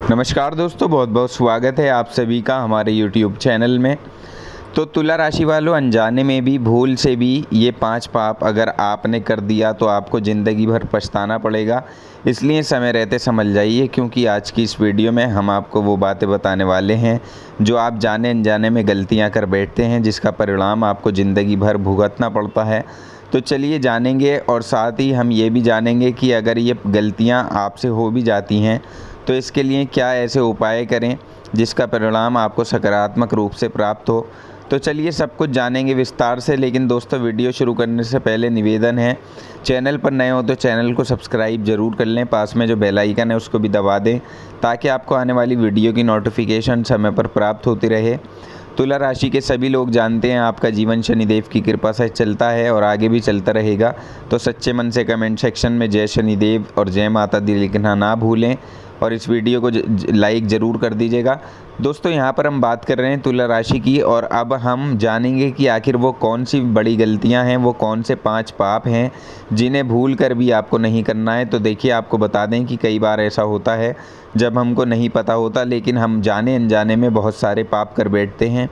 नमस्कार दोस्तों, बहुत बहुत स्वागत है आप सभी का हमारे YouTube चैनल में। तो तुला राशि वालों, अनजाने में भी भूल से भी ये 5 पाप अगर आपने कर दिया तो आपको ज़िंदगी भर पछताना पड़ेगा। इसलिए समय रहते समझ जाइए, क्योंकि आज की इस वीडियो में हम आपको वो बातें बताने वाले हैं जो आप जाने अनजाने में गलतियां कर बैठते हैं, जिसका परिणाम आपको ज़िंदगी भर भुगतना पड़ता है। तो चलिए जानेंगे, और साथ ही हम ये भी जानेंगे कि अगर ये गलतियाँ आपसे हो भी जाती हैं तो इसके लिए क्या ऐसे उपाय करें जिसका परिणाम आपको सकारात्मक रूप से प्राप्त हो। तो चलिए सब कुछ जानेंगे विस्तार से। लेकिन दोस्तों, वीडियो शुरू करने से पहले निवेदन है, चैनल पर नए हो तो चैनल को सब्सक्राइब जरूर कर लें, पास में जो बेल आइकन है उसको भी दबा दें ताकि आपको आने वाली वीडियो की नोटिफिकेशन समय पर प्राप्त होती रहे। तुला राशि के सभी लोग जानते हैं आपका जीवन शनिदेव की कृपा से चलता है और आगे भी चलता रहेगा। तो सच्चे मन से कमेंट सेक्शन में जय शनिदेव और जय माता दी लिखना ना भूलें, और इस वीडियो को लाइक ज़रूर कर दीजिएगा। दोस्तों, यहाँ पर हम बात कर रहे हैं तुला राशि की, और अब हम जानेंगे कि आखिर वो कौन सी बड़ी गलतियाँ हैं, वो कौन से 5 पाप हैं जिन्हें भूल कर भी आपको नहीं करना है। तो देखिए, आपको बता दें कि कई बार ऐसा होता है जब हमको नहीं पता होता, लेकिन हम जाने अनजाने में बहुत सारे पाप कर बैठते हैं।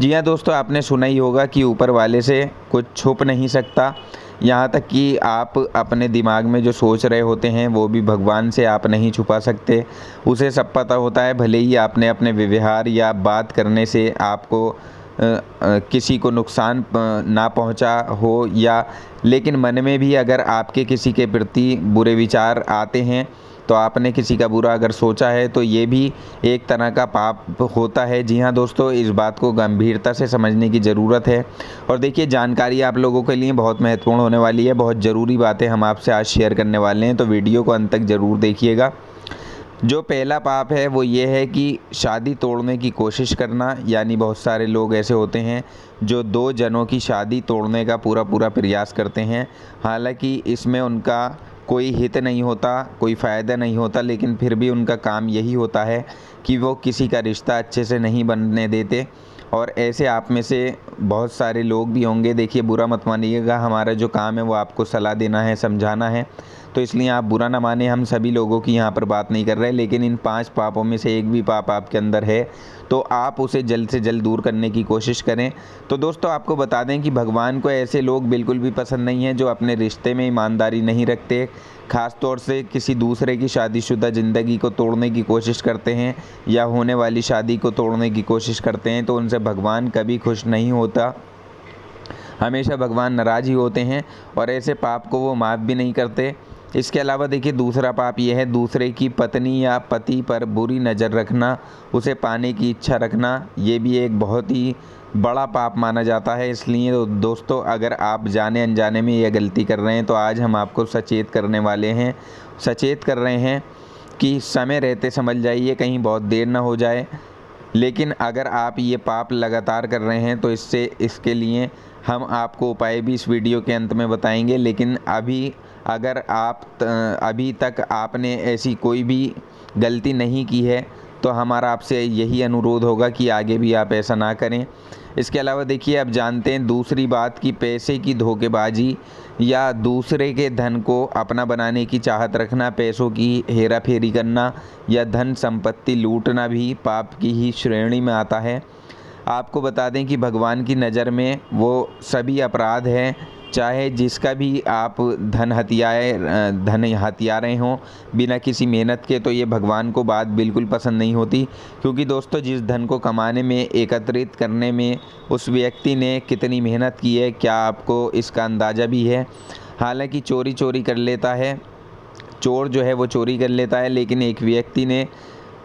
जी हाँ दोस्तों, आपने सुना ही होगा कि ऊपर वाले से कुछ छुप नहीं सकता। यहाँ तक कि आप अपने दिमाग में जो सोच रहे होते हैं वो भी भगवान से आप नहीं छुपा सकते। उसे सब पता होता है, भले ही आपने अपने व्यवहार या बात करने से आपको किसी को नुकसान ना पहुँचा हो, या लेकिन मन में भी अगर आपके किसी के प्रति बुरे विचार आते हैं तो आपने किसी का बुरा अगर सोचा है तो ये भी एक तरह का पाप होता है। जी हाँ दोस्तों, इस बात को गंभीरता से समझने की ज़रूरत है। और देखिए, जानकारी आप लोगों के लिए बहुत महत्वपूर्ण होने वाली है, बहुत ज़रूरी बातें हम आपसे आज शेयर करने वाले हैं, तो वीडियो को अंत तक ज़रूर देखिएगा। जो पहला पाप है वो ये है कि शादी तोड़ने की कोशिश करना। यानी बहुत सारे लोग ऐसे होते हैं जो 2 जनों की शादी तोड़ने का पूरा प्रयास करते हैं। हालांकि इसमें उनका कोई हित नहीं होता, कोई फ़ायदा नहीं होता, लेकिन फिर भी उनका काम यही होता है कि वो किसी का रिश्ता अच्छे से नहीं बनने देते। और ऐसे आप में से बहुत सारे लोग भी होंगे। देखिए, बुरा मत मानिएगा, हमारा जो काम है वो आपको सलाह देना है, समझाना है, तो इसलिए आप बुरा ना माने। हम सभी लोगों की यहाँ पर बात नहीं कर रहे, लेकिन इन 5 पापों में से एक भी पाप आपके अंदर है तो आप उसे जल्द से जल्द दूर करने की कोशिश करें। तो दोस्तों, आपको बता दें कि भगवान को ऐसे लोग बिल्कुल भी पसंद नहीं हैं जो अपने रिश्ते में ईमानदारी नहीं रखते, ख़ास तौर से किसी दूसरे की शादीशुदा ज़िंदगी को तोड़ने की कोशिश करते हैं या होने वाली शादी को तोड़ने की कोशिश करते हैं। तो उनसे भगवान कभी खुश नहीं होता, हमेशा भगवान नाराज़ ही होते हैं, और ऐसे पाप को वो माफ़ भी नहीं करते। इसके अलावा देखिए, दूसरा पाप ये है दूसरे की पत्नी या पति पर बुरी नज़र रखना, उसे पाने की इच्छा रखना। ये भी एक बहुत ही बड़ा पाप माना जाता है। इसलिए तो दोस्तों, अगर आप जाने अनजाने में ये गलती कर रहे हैं तो आज हम आपको सचेत कर रहे हैं कि समय रहते समझ जाइए, कहीं बहुत देर ना हो जाए। लेकिन अगर आप ये पाप लगातार कर रहे हैं तो इसके लिए हम आपको उपाय भी इस वीडियो के अंत में बताएंगे। लेकिन अगर अभी तक आपने ऐसी कोई भी गलती नहीं की है तो हमारा आपसे यही अनुरोध होगा कि आगे भी आप ऐसा ना करें। इसके अलावा देखिए, अब जानते हैं दूसरी बात कि पैसे की धोखेबाजी या दूसरे के धन को अपना बनाने की चाहत रखना, पैसों की हेरा फेरी करना या धन संपत्ति लूटना भी पाप की ही श्रेणी में आता है। आपको बता दें कि भगवान की नज़र में वो सभी अपराध हैं, चाहे जिसका भी आप धन हथिया रहे हों बिना किसी मेहनत के, तो ये भगवान को बात बिल्कुल पसंद नहीं होती। क्योंकि दोस्तों, जिस धन को कमाने में, एकत्रित करने में उस व्यक्ति ने कितनी मेहनत की है, क्या आपको इसका अंदाज़ा भी है? हालांकि चोरी कर लेता है, चोर जो है वो चोरी कर लेता है, लेकिन एक व्यक्ति ने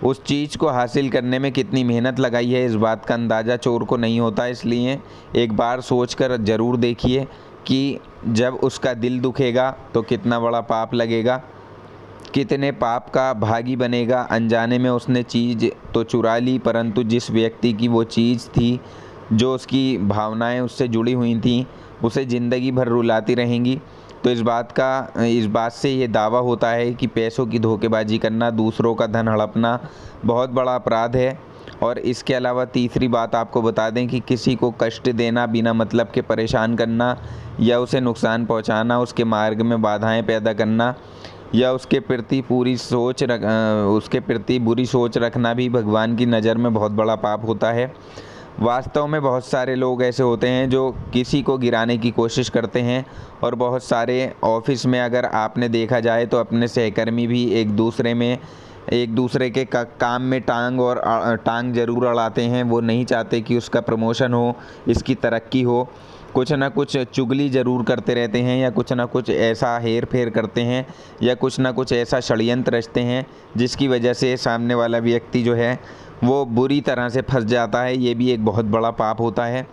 उस चीज़ को हासिल करने में कितनी मेहनत लगाई है, इस बात का अंदाज़ा चोर को नहीं होता। इसलिए एक बार सोचकर ज़रूर देखिए कि जब उसका दिल दुखेगा तो कितना बड़ा पाप लगेगा, कितने पाप का भागी बनेगा। अनजाने में उसने चीज़ तो चुरा ली, परंतु जिस व्यक्ति की वो चीज़ थी, जो उसकी भावनाएं उससे जुड़ी हुई थीं, उसे ज़िंदगी भर रुलाती रहेंगी। तो इस बात से ये दावा होता है कि पैसों की धोखेबाजी करना, दूसरों का धन हड़पना बहुत बड़ा अपराध है। और इसके अलावा तीसरी बात आपको बता दें कि किसी को कष्ट देना, बिना मतलब के परेशान करना या उसे नुकसान पहुंचाना, उसके मार्ग में बाधाएं पैदा करना, या उसके प्रति उसके प्रति बुरी सोच रखना भी भगवान की नज़र में बहुत बड़ा पाप होता है। वास्तव में बहुत सारे लोग ऐसे होते हैं जो किसी को गिराने की कोशिश करते हैं, और बहुत सारे ऑफिस में अगर आपने देखा जाए तो अपने सहकर्मी भी एक दूसरे के काम में टांग ज़रूर अड़ाते हैं। वो नहीं चाहते कि उसका प्रमोशन हो, इसकी तरक्की हो। कुछ ना कुछ चुगली ज़रूर करते रहते हैं, या कुछ ना कुछ ऐसा हेर फेर करते हैं, या कुछ ना कुछ ऐसा षड्यंत्र रचते हैं जिसकी वजह से सामने वाला व्यक्ति जो है वो बुरी तरह से फंस जाता है। ये भी एक बहुत बड़ा पाप होता है।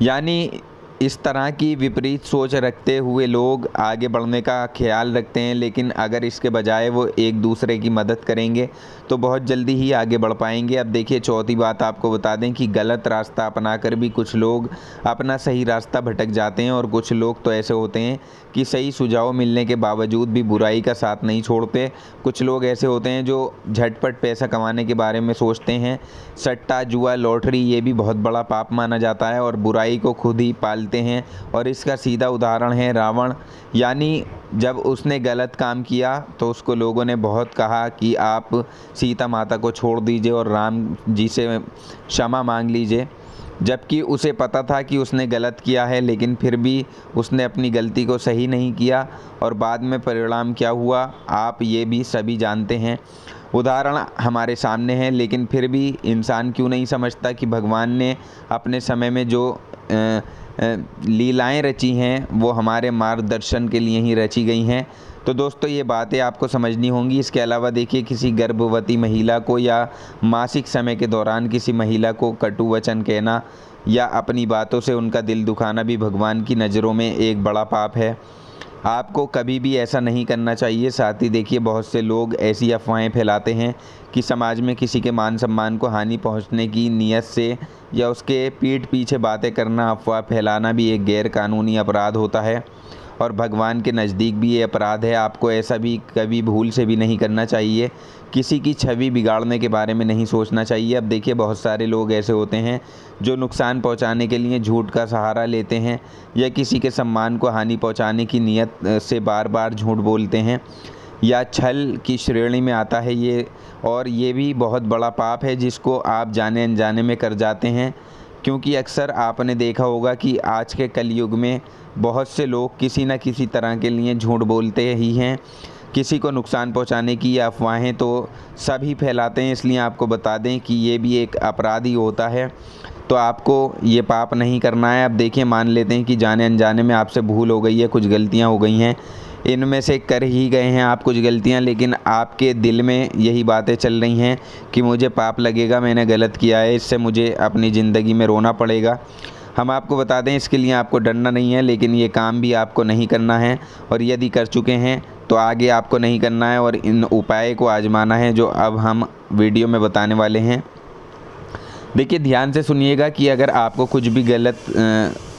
यानी इस तरह की विपरीत सोच रखते हुए लोग आगे बढ़ने का ख्याल रखते हैं, लेकिन अगर इसके बजाय वो एक दूसरे की मदद करेंगे तो बहुत जल्दी ही आगे बढ़ पाएंगे। अब देखिए, चौथी बात आपको बता दें कि गलत रास्ता अपनाकर भी कुछ लोग अपना सही रास्ता भटक जाते हैं, और कुछ लोग तो ऐसे होते हैं कि सही सुझाव मिलने के बावजूद भी बुराई का साथ नहीं छोड़ते। कुछ लोग ऐसे होते हैं जो झटपट पैसा कमाने के बारे में सोचते हैं। सट्टा, जुआ, लॉटरी ये भी बहुत बड़ा पाप माना जाता है, और बुराई को खुद ही पालते हैं। और इसका सीधा उदाहरण है रावण। यानी जब उसने गलत काम किया तो उसको लोगों ने बहुत कहा कि आप सीता माता को छोड़ दीजिए और राम जी से क्षमा मांग लीजिए, जबकि उसे पता था कि उसने गलत किया है, लेकिन फिर भी उसने अपनी गलती को सही नहीं किया, और बाद में परिणाम क्या हुआ आप ये भी सभी जानते हैं। उदाहरण हमारे सामने है, लेकिन फिर भी इंसान क्यों नहीं समझता कि भगवान ने अपने समय में जो लीलाएं रची हैं वो हमारे मार्गदर्शन के लिए ही रची गई हैं। तो दोस्तों, ये बातें आपको समझनी होंगी। इसके अलावा देखिए, किसी गर्भवती महिला को या मासिक समय के दौरान किसी महिला को कटु वचन कहना या अपनी बातों से उनका दिल दुखाना भी भगवान की नज़रों में एक बड़ा पाप है। आपको कभी भी ऐसा नहीं करना चाहिए। साथ ही देखिए, बहुत से लोग ऐसी अफवाहें फैलाते हैं कि समाज में किसी के मान सम्मान को हानि पहुंचने की नीयत से या उसके पीठ पीछे बातें करना, अफवाह फैलाना भी एक गैर कानूनी अपराध होता है, और भगवान के नज़दीक भी ये अपराध है। आपको ऐसा भी कभी भूल से भी नहीं करना चाहिए। किसी की छवि बिगाड़ने के बारे में नहीं सोचना चाहिए। अब देखिए, बहुत सारे लोग ऐसे होते हैं जो नुकसान पहुंचाने के लिए झूठ का सहारा लेते हैं, या किसी के सम्मान को हानि पहुंचाने की नीयत से बार बार झूठ बोलते हैं, या छल की श्रेणी में आता है ये। और ये भी बहुत बड़ा पाप है जिसको आप जाने अनजाने में कर जाते हैं, क्योंकि अक्सर आपने देखा होगा कि आज के कलयुग में बहुत से लोग किसी न किसी तरह के लिए झूठ बोलते ही हैं। किसी को नुकसान पहुंचाने की या अफवाहें तो सभी फैलाते हैं, इसलिए आपको बता दें कि ये भी एक अपराध ही होता है। तो आपको ये पाप नहीं करना है। अब देखिए, मान लेते हैं कि जाने अनजाने में आपसे भूल हो गई है, कुछ गलतियां हो गई हैं, इनमें से कर ही गए हैं आप कुछ गलतियां, लेकिन आपके दिल में यही बातें चल रही हैं कि मुझे पाप लगेगा, मैंने गलत किया है, इससे मुझे अपनी ज़िंदगी में रोना पड़ेगा। हम आपको बता दें, इसके लिए आपको डरना नहीं है, लेकिन ये काम भी आपको नहीं करना है, और यदि कर चुके हैं तो आगे आपको नहीं करना है, और इन उपाय को आजमाना है जो अब हम वीडियो में बताने वाले हैं। देखिए, ध्यान से सुनिएगा कि अगर आपको कुछ भी गलत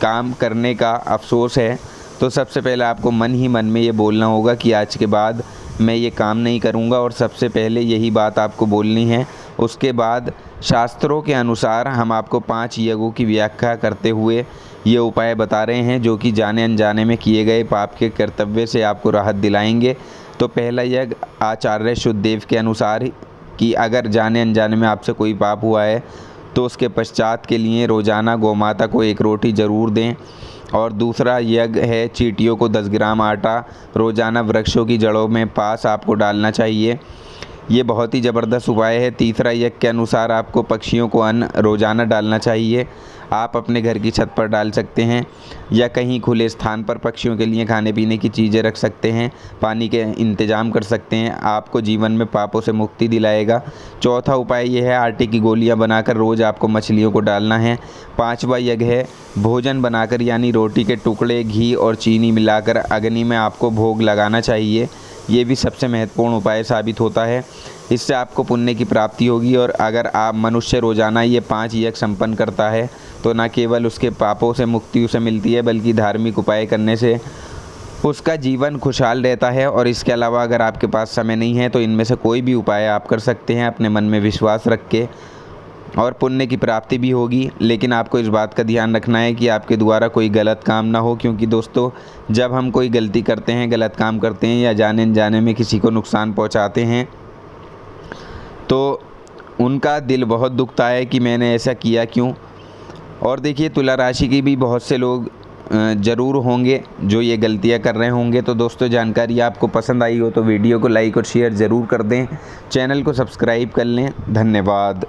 काम करने का अफसोस है तो सबसे पहले आपको मन ही मन में ये बोलना होगा कि आज के बाद मैं ये काम नहीं करूँगा, और सबसे पहले यही बात आपको बोलनी है। उसके बाद शास्त्रों के अनुसार हम आपको 5 यज्ञों की व्याख्या करते हुए ये उपाय बता रहे हैं जो कि जाने अनजाने में किए गए पाप के कर्तव्य से आपको राहत दिलाएंगे। तो पहला यज्ञ आचार्य शुद्धदेव के अनुसार कि अगर जाने अनजाने में आपसे कोई पाप हुआ है तो उसके पश्चात के लिए रोज़ाना गौमाता को 1 रोटी ज़रूर दें। और दूसरा यज्ञ है चींटियों को 10 ग्राम आटा रोज़ाना वृक्षों की जड़ों में पास आपको डालना चाहिए। ये बहुत ही ज़बरदस्त उपाय है। तीसरा यज्ञ के अनुसार आपको पक्षियों को अन्न रोज़ाना डालना चाहिए। आप अपने घर की छत पर डाल सकते हैं या कहीं खुले स्थान पर पक्षियों के लिए खाने पीने की चीज़ें रख सकते हैं, पानी के इंतज़ाम कर सकते हैं। आपको जीवन में पापों से मुक्ति दिलाएगा। चौथा उपाय यह है आटे की गोलियां बनाकर रोज़ आपको मछलियों को डालना है। 5वां यज्ञ है भोजन बनाकर यानी रोटी के टुकड़े, घी और चीनी मिलाकर अग्नि में आपको भोग लगाना चाहिए। ये भी सबसे महत्वपूर्ण उपाय साबित होता है। इससे आपको पुण्य की प्राप्ति होगी। और अगर आप मनुष्य रोज़ाना ये 5 यज्ञ संपन्न करता है तो न केवल उसके पापों से मुक्ति उसे मिलती है बल्कि धार्मिक उपाय करने से उसका जीवन खुशहाल रहता है। और इसके अलावा अगर आपके पास समय नहीं है तो इनमें से कोई भी उपाय आप कर सकते हैं अपने मन में विश्वास रख के। और पुण्य की प्राप्ति भी होगी। लेकिन आपको इस बात का ध्यान रखना है कि आपके द्वारा कोई गलत काम ना हो, क्योंकि दोस्तों जब हम कोई गलती करते हैं, गलत काम करते हैं या जाने अनजाने में किसी को नुकसान पहुंचाते हैं तो उनका दिल बहुत दुखता है कि मैंने ऐसा किया क्यों। और देखिए तुला राशि के भी बहुत से लोग ज़रूर होंगे जो ये गलतियां कर रहे होंगे। तो दोस्तों जानकारी आपको पसंद आई हो तो वीडियो को लाइक और शेयर ज़रूर कर दें, चैनल को सब्सक्राइब कर लें। धन्यवाद।